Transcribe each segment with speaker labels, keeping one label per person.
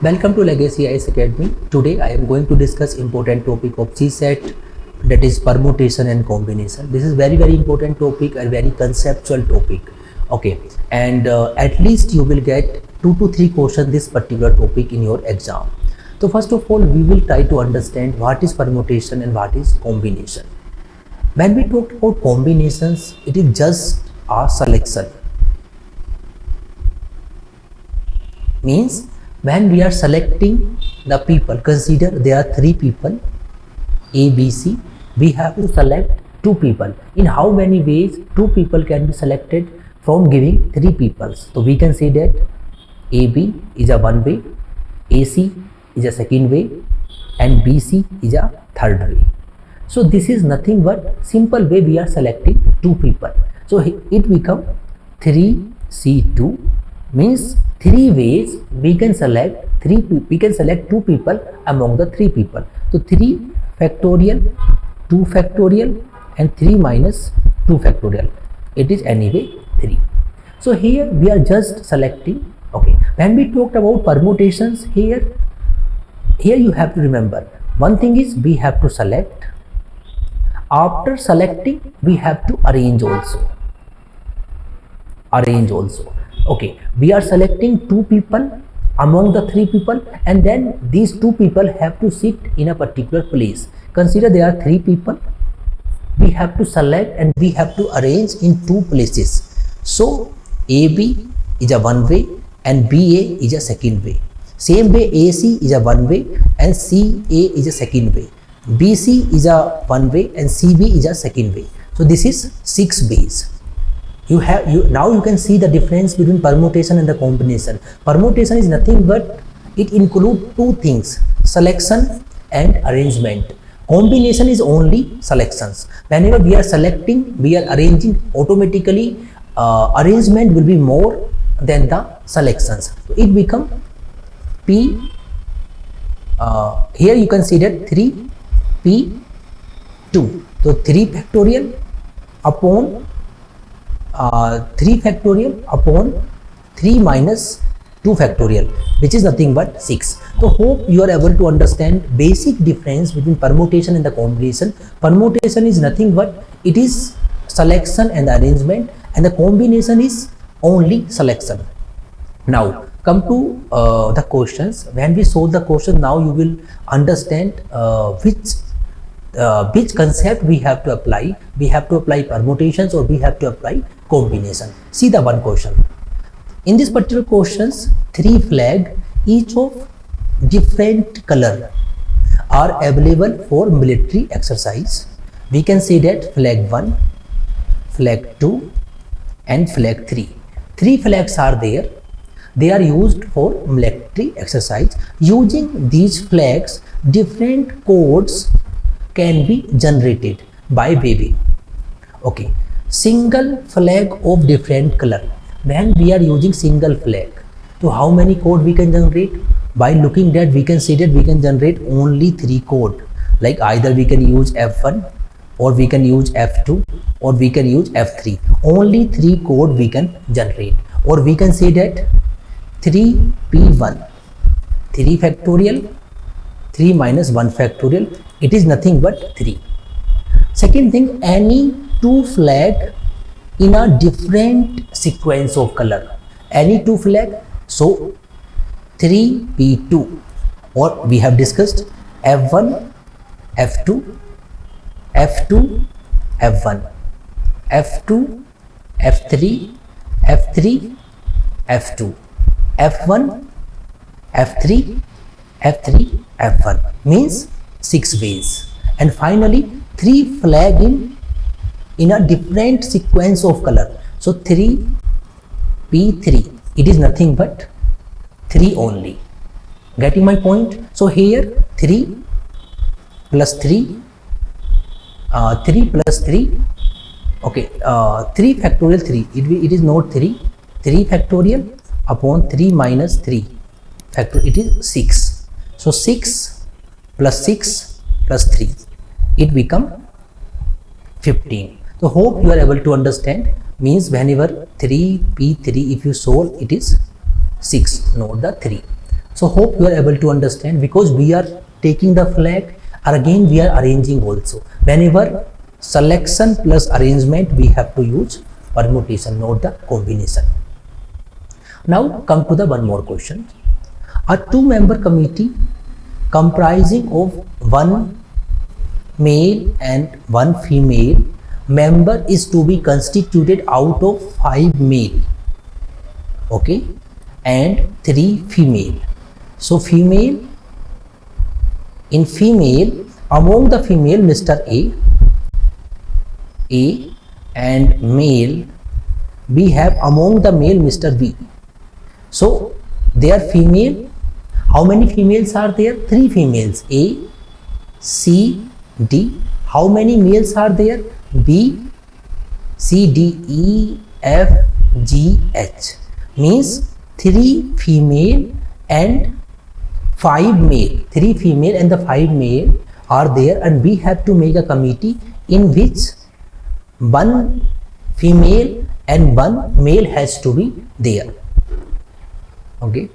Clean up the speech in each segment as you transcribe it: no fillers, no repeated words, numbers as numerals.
Speaker 1: Welcome to Legacy IS Academy. Today I am going to discuss important topic of CSET, that is permutation and combination. This is very important topic and very conceptual topic. Okay, and at least you will get 2 to 3 questions this particular topic in your exam. So first of all, we will try to understand what is permutation and what is combination. When we talk about combinations, it is just a selection. Means when we are selecting the people, consider there are 3 people A, B, C. We have to select 2 people. In how many ways 2 people can be selected from giving 3 people? So we can say that AB is a one way, AC is a second way, and BC is a third way. So this is nothing but simple way we are selecting 2 people. So it become 3C2, means 3 ways we can select 2 people among the 3 people. So 3 factorial, 2 factorial, and 3 minus 2 factorial. It is anyway 3. So here we are just selecting. Okay, when we talked about permutations, here you have to remember one thing is we have to select. After selecting, we have to arrange also. Okay, we are selecting 2 people among the 3 people, and then these 2 people have to sit in a particular place. Consider there are 3 people. We have to select and we have to arrange in 2 places. So AB is a one way and BA is a second way. Same way AC is a one way and CA is a second way. BC is a one way and CB is a second way. So this is 6 ways. Now you can see the difference between permutation and the combination. Permutation is nothing but it includes 2 things: selection and arrangement. Combination is only selections. Whenever we are selecting, we are arranging, automatically arrangement will be more than the selections. So it become P. Here you can see that 3P2. So 3 factorial upon 3 factorial upon 3 minus 2 factorial, which is nothing but 6. So hope you are able to understand basic difference between permutation and the combination. Permutation is nothing but it is selection and arrangement, and the combination is only selection. Now come to the questions. When we solve the question, now you will understand which concept we have to apply. We have to apply permutations or we have to apply combination. See the one question. In this particular questions, 3 flag, each of different color, are available for military exercise. We can say that flag 1, flag 2 and flag 3. 3 flags are there. They are used for military exercise. Using these flags, different codes can be generated by waving. Okay, single flag of different color. When we are using single flag, so how many code we can generate? By looking that, we can say that we can generate only 3 code. Like either we can use F1 or we can use F2 or we can use F3. Only 3 code we can generate. Or we can say that 3P1, 3 factorial, 3 minus 1 factorial, it is nothing but 3. Second thing, any 2 flag in a different sequence of color. Any 2 flag, so 3P2, or we have discussed F1, F2, F2, F1, F2, F3, F3, F2, F1, F3, F3, F1, means 6 ways. And finally 3 flag in a different sequence of color. So 3P3, it is nothing but 3 only. Getting my point? So here 3 plus 3, 3 plus 3, okay, 3 factorial 3, it is not 3, 3 factorial upon 3 minus 3 factorial, it is 6. So 6 plus 6 plus 3, it become 15. So hope you are able to understand. Means whenever 3P3, if you solve, it is 6, not the 3. So hope you are able to understand, because we are taking the flag or again we are arranging also. Whenever selection plus arrangement, we have to use permutation, not the combination. Now come to the one more question. A two-member committee comprising of one male and one female member is to be constituted out of 5 male, okay, and 3 female. So female, in female, among the female Mr. A and male, we have among the male Mr. B. So they are female. How many females are there? 3 females, A, C, D. How many males are there? B, C, D, E, F, G, H. Means 3 female and 5 male. 3 female and the 5 male are there, and we have to make a committee in which 1 female and 1 male has to be there. Okay.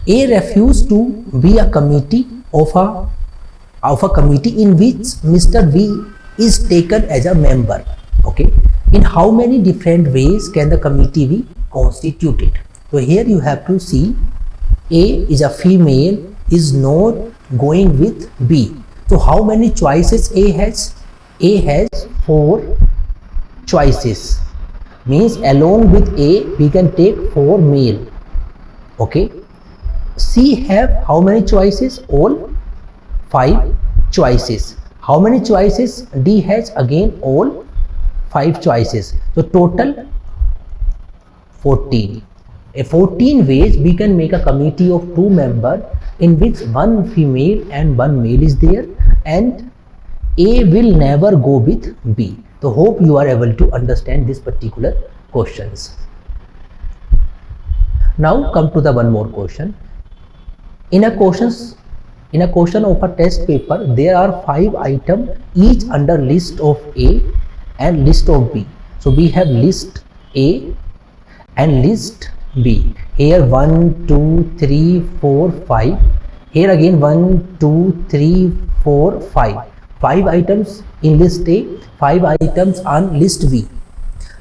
Speaker 1: A refused to be a committee of a committee in which Mr. B is taken as a member. Okay. In how many different ways can the committee be constituted? So here you have to see, A is a female, is not going with B. So how many choices A has? A has 4 choices. Means along with A we can take 4 male. Okay. C have how many choices? All 5 choices. How many choices? D has again all 5 choices. So total 14. 14 ways we can make a committee of 2 members in which 1 female and 1 male is there, and A will never go with B. So hope you are able to understand this particular questions. Now come to the one more question. In a question of a test paper, there are 5 items each under list of A and list of B. So we have list A and list B. Here 1, 2, 3, 4, 5. Here again 1, 2, 3, 4, 5. 5 items in list A, 5 items on list B.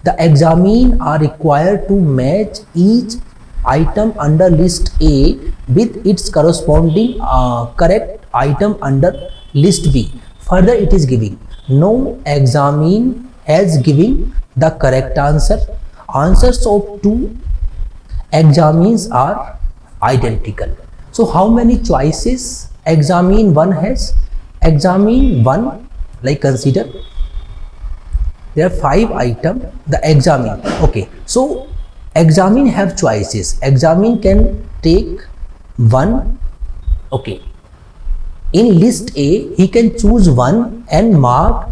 Speaker 1: The examinee are required to match each item under list A with its corresponding correct item under list B. Further, it is giving no examinee has given the correct answer. Answers of 2 examinees are identical. So how many choices examine 1 has? Examine 1, like consider there are 5 items, the examine. Okay, so examine have choices. Examine can take 1. Okay, in list A he can choose 1 and mark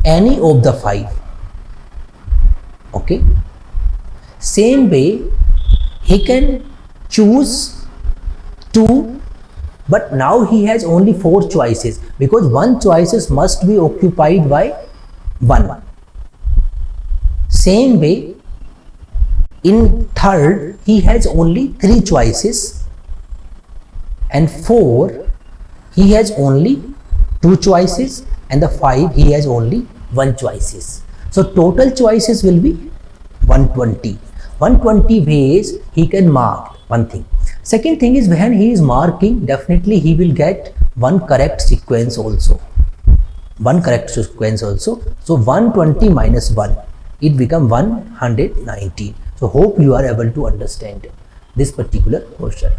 Speaker 1: any of the 5. Okay, same way he can choose 2, but now he has only 4 choices, because 1 choices must be occupied by 1. Same way in third he has only 3 choices, and 4 he has only 2 choices, and the 5 he has only 1 choices. So total choices will be 120. 120 ways he can mark one thing. Second thing is, when he is marking, definitely he will get 1 correct sequence also. 1 correct sequence also. So 120 minus 1, it become 119. So hope you are able to understand this particular question.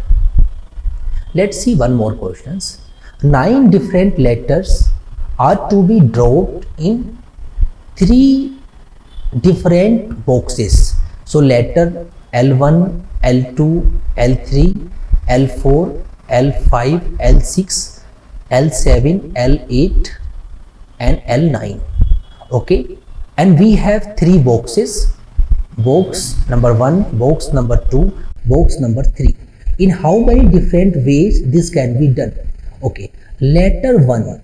Speaker 1: Let's see one more questions. 9 different letters are to be dropped in 3 different boxes. So letter L1, L2, L3, L4, L5, L6, L7, L8 and L9. Okay, and we have 3 boxes. Box number 1, box number 2, box number 3. In how many different ways this can be done? Okay, letter 1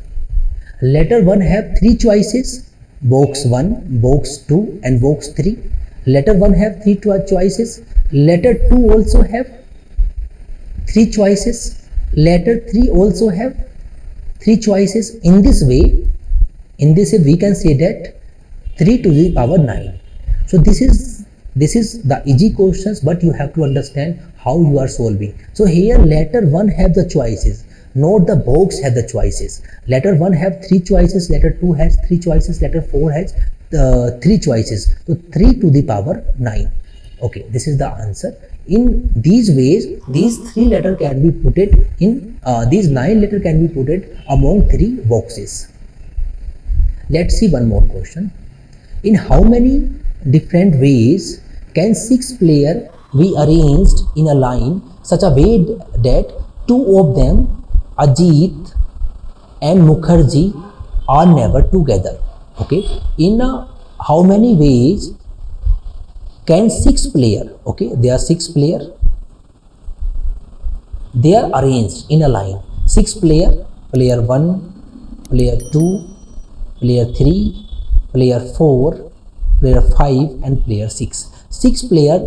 Speaker 1: have 3 choices, box 1, box 2 and box 3. Letter 1 have 3 choices, letter 2 also have 3 choices, letter 3 also have 3 choices. In this way we can say that 3 to the power 9. So this is the easy questions, but you have to understand how you are solving. So here letter 1 have the choices, not the box have the choices. Letter 1 have 3 choices, letter 2 has 3 choices, letter 4 has 3 choices. So 3 to the power 9. Okay, this is the answer. In these ways, these 3 letter can be put it in these 9 letter can be put it among 3 boxes. Let's see one more question. In how many different ways can 6 players be arranged in a line such a way that 2 of them, Ajit and Mukherjee, are never together? Okay, in how many ways can 6 players, okay, there are 6 players, they are arranged in a line. 6 players, player 1, player 2, player 3, player 4, player 5 and player 6. 6 players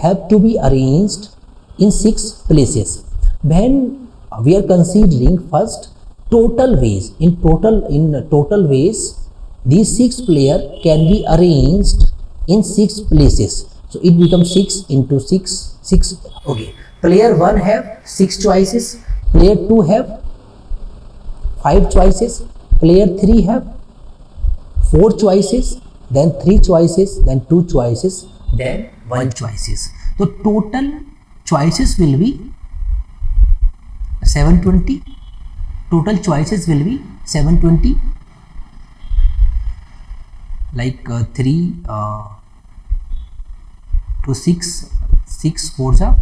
Speaker 1: have to be arranged in 6 places. When we are considering first total ways, in total ways these 6 players can be arranged in 6 places. So it becomes 6 into 6. Okay, player 1 have 6 choices, player 2 have 5 choices, player 3 have 4 choices, then 3 choices, then 2 choices, then 1 choices. So total choices will be 720. Total choices will be 720. Like 3 to 6 4s are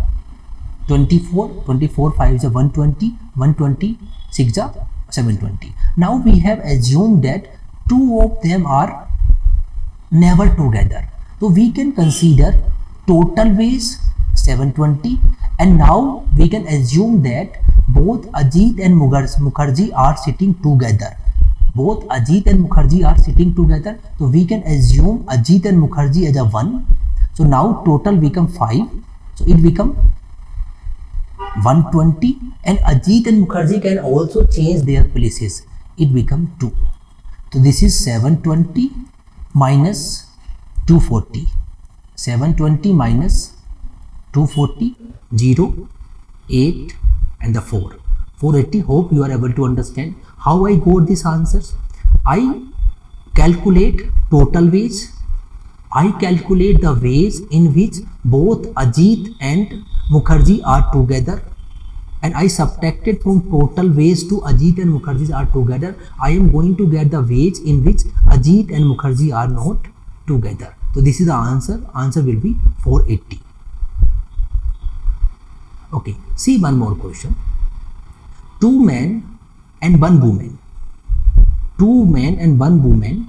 Speaker 1: 24, 24 5s are 120, 120 6 are 720. Now we have assumed that 2 of them are never together. So we can consider total ways 720, and now we can assume that both Ajit and Mukherjee are sitting together. Both Ajit and Mukherjee are sitting together. So we can assume Ajit and Mukherjee as a 1. So now total become 5. So it become 120, and Ajit and Mukherjee can also change their places. It become 2. So this is 720 minus 240. 720 minus 240, 0, 8 and the 4. 480. Hope you are able to understand how I got these answers. I calculate total ways. I calculate the ways in which both Ajit and Mukherjee are together, and I subtracted from total ways to Ajit and Mukherjee are together. I am going to get the ways in which Ajit and Mukherjee are not together. So this is the answer. Answer will be 480. Okay, see one more question. 2 men and 1 woman. 2 men and 1 woman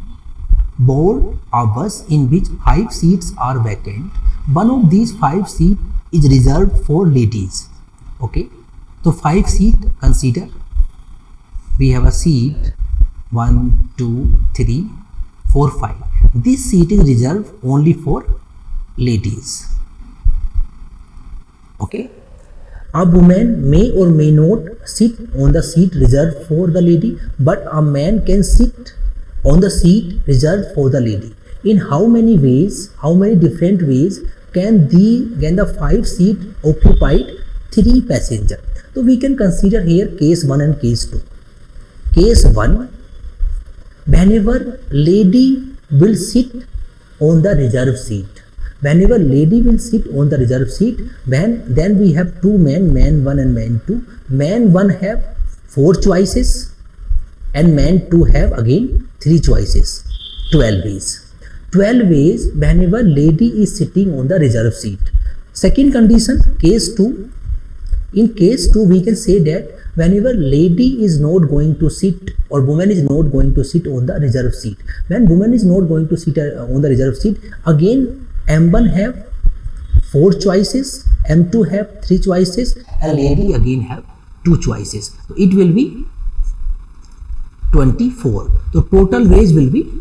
Speaker 1: board a bus in which 5 seats are vacant. One of these 5 seats is reserved for ladies. Okay, so 5 seats, consider we have a seat 1, 2, 3, 4, 5. This seat is reserved only for ladies. Okay, a woman may or may not sit on the seat reserved for the lady, but a man can sit on the seat reserved for the lady. In how many ways, how many different ways can the 5 seat occupied 3 passengers? So we can consider here case 1 and case 2. Case 1, whenever lady will sit on the reserved seat. Whenever lady will sit on the reserved seat, then we have 2 men, man 1 and man 2. Man 1 have 4 choices and man 2 have again 3 choices. 12 ways. 12 ways whenever lady is sitting on the reserved seat. Second condition, case 2. In case 2 we can say that whenever lady is not going to sit or woman is not going to sit on the reserved seat. When woman is not going to sit on the reserved seat, again M1 have 4 choices, M2 have 3 choices and lady again have 2 choices. So it will be 24. So total ways will be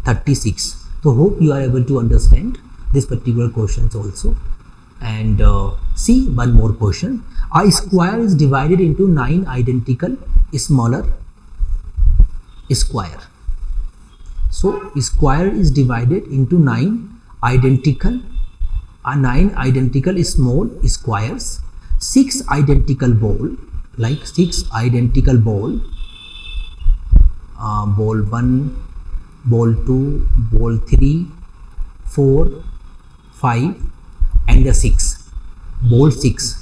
Speaker 1: 36. So hope you are able to understand this particular questions also. And See one more question. A square is divided into 9 identical smaller square. So square is divided into 9 identical small squares. 6 identical ball, like 6 identical ball, ball 1, ball 2, ball 3, 4, 5 and the 6, ball 6,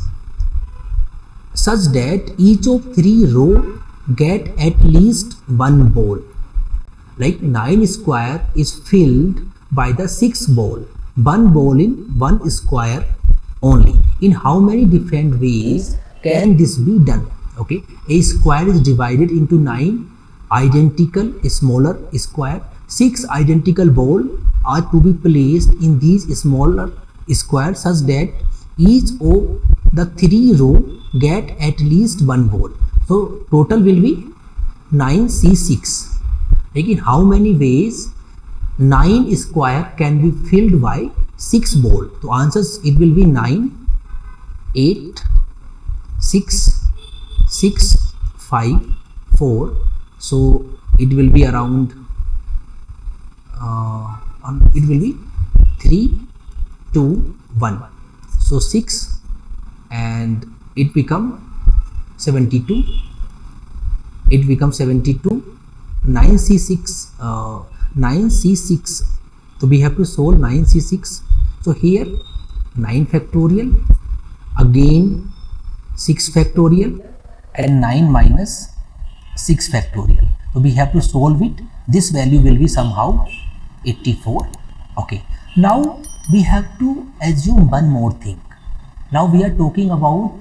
Speaker 1: such that each of 3 row get at least one ball. Like 9 square is filled by the 6 ball, one ball in one square only. In how many different ways can this be done? Okay, a square is divided into 9 identical smaller square. 6 identical ball are to be placed in these smaller squares such that each of the 3 row get at least one ball. So total will be 9c6. Like in how many ways 9 square can be filled by 6 ball? So answers, it will be 9, 8, 6, 6, 5, 4. So it will be around it will be 3, 2, 1. So 6 and it become 72. It becomes 72. 9c6, 9c6. So we have to solve 9c6. So here 9 factorial, again 6 factorial and 9 minus 6 factorial. So we have to solve it. This value will be somehow 84. Okay, now we have to assume one more thing. Now we are talking about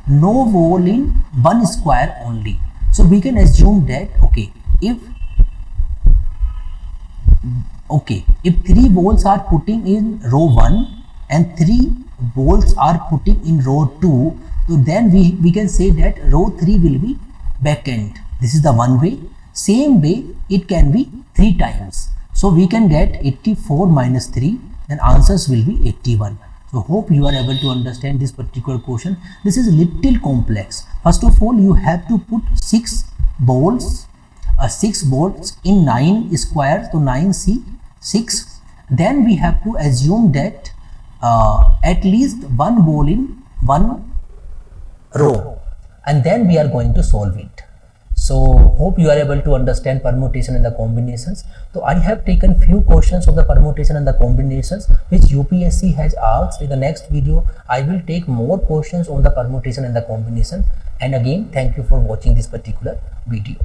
Speaker 1: no ball in one square only. So we can assume that if 3 balls are putting in row 1 and 3 balls are putting in row 2, so then we can say that row 3 will be vacant. This is the one way. Same way it can be 3 times. So we can get 84 minus 3, then answers will be 81. So hope you are able to understand this particular question. This is a little complex. First of all, you have to put 6 balls in 9 squares, so 9c6. Then we have to assume that at least one ball in one row, and then we are going to solve it. So hope you are able to understand permutation and the combinations. So I have taken few questions of the permutation and the combinations which UPSC has asked. In the next video I will take more questions on the permutation and the combination. And again, thank you for watching this particular video.